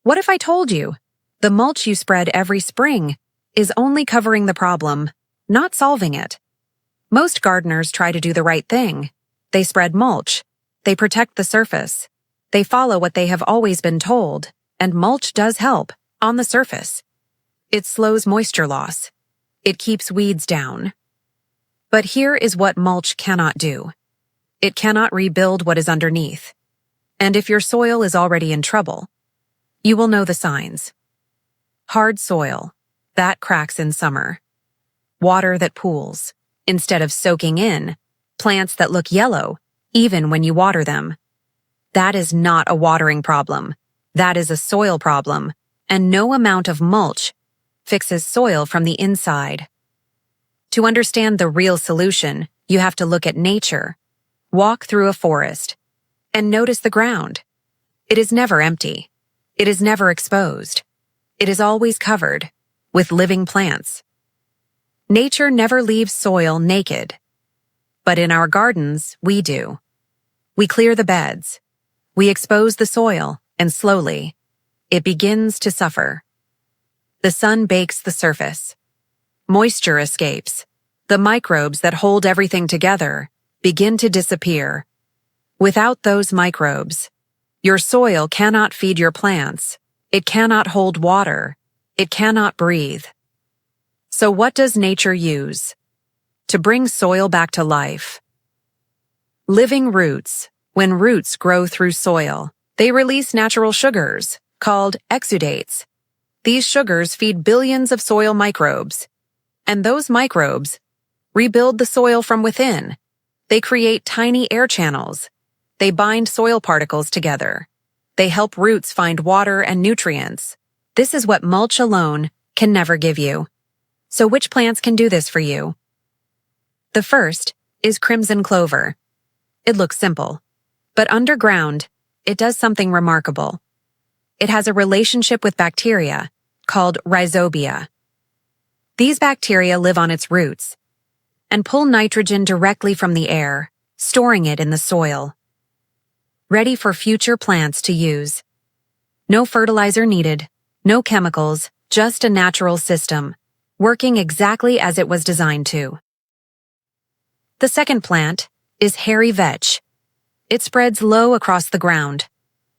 What if I told you the mulch you spread every spring is only covering the problem, not solving it? Most gardeners try to do the right thing. They spread mulch. They protect the surface. They follow what they have always been told, and mulch does help on the surface. It slows moisture loss. It keeps weeds down. But here is what mulch cannot do. It cannot rebuild what is underneath. And if your soil is already in trouble, you will know the signs. Hard soil, that cracks in summer. Water that pools, instead of soaking in. Plants that look yellow, even when you water them. That is not a watering problem. That is a soil problem, and no amount of mulch fixes soil from the inside. To understand the real solution, you have to look at nature. Walk through a forest and notice the ground. It is never empty. It is never exposed. It is always covered with living plants. Nature never leaves soil naked. But in our gardens, we do. We clear the beds. We expose the soil, and slowly, it begins to suffer. The sun bakes the surface. Moisture escapes. The microbes that hold everything together begin to disappear. Without those microbes, your soil cannot feed your plants. It cannot hold water. It cannot breathe. So what does nature use to bring soil back to life? Living roots. When roots grow through soil, they release natural sugars, called exudates. These sugars feed billions of soil microbes. And those microbes rebuild the soil from within. They create tiny air channels. They bind soil particles together. They help roots find water and nutrients. This is what mulch alone can never give you. So which plants can do this for you? The first is crimson clover. It looks simple, but underground, it does something remarkable. It has a relationship with bacteria called rhizobia. These bacteria live on its roots and pull nitrogen directly from the air, storing it in the soil. Ready for future plants to use. No fertilizer needed, no chemicals, just a natural system, working exactly as it was designed to. The second plant is hairy vetch. It spreads low across the ground,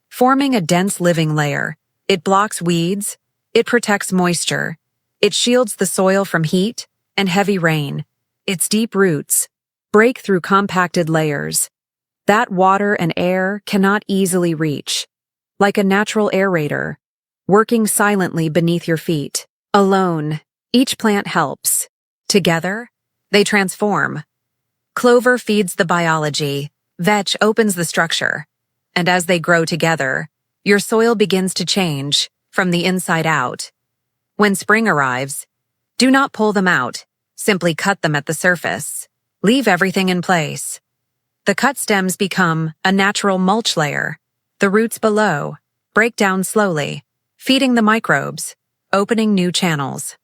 forming a dense living layer. It blocks weeds, it protects moisture, it shields the soil from heat and heavy rain. Its deep roots break through compacted layers that water and air cannot easily reach, like a natural aerator, working silently beneath your feet. Alone, each plant helps. Together, they transform. Clover feeds the biology, vetch opens the structure, and as they grow together, your soil begins to change from the inside out. When spring arrives, do not pull them out, simply cut them at the surface. Leave everything in place. The cut stems become a natural mulch layer. The roots below break down slowly, feeding the microbes, opening new channels.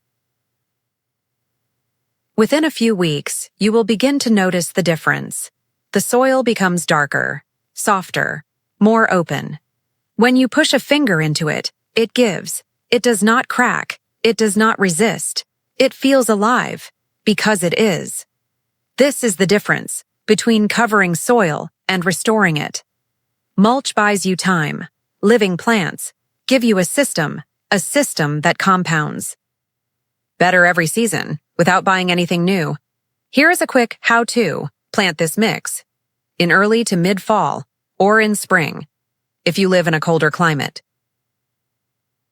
Within a few weeks, you will begin to notice the difference. The soil becomes darker, softer, more open. When you push a finger into it, it gives. It does not crack. It does not resist. It feels alive, because it is. This is the difference between covering soil and restoring it. Mulch buys you time. Living plants give you a system that compounds. Better every season, without buying anything new. Here is a quick how-to plant this mix in early to mid-fall or in spring, if you live in a colder climate.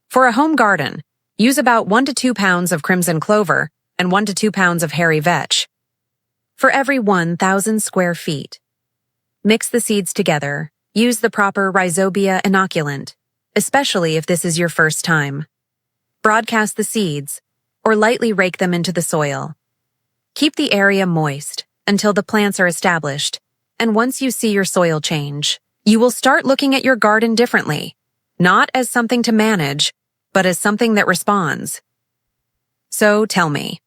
For a home garden, use about 1 to 2 pounds of crimson clover and 1 to 2 pounds of hairy vetch for every 1,000 square feet. Mix the seeds together. Use the proper rhizobia inoculant, especially if this is your first time. Broadcast the seeds, or lightly rake them into the soil. Keep the area moist until the plants are established, and once you see your soil change, you will start looking at your garden differently, not as something to manage, but as something that responds. So tell me,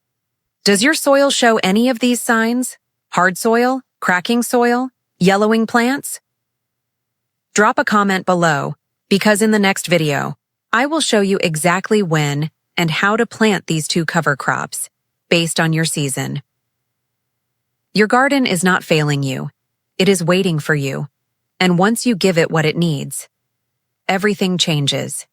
does your soil show any of these signs? Hard soil, cracking soil, yellowing plants? Drop a comment below, because in the next video, I will show you exactly when and how to plant these two cover crops, based on your season. Your garden is not failing you. It is waiting for you. And once you give it what it needs, everything changes.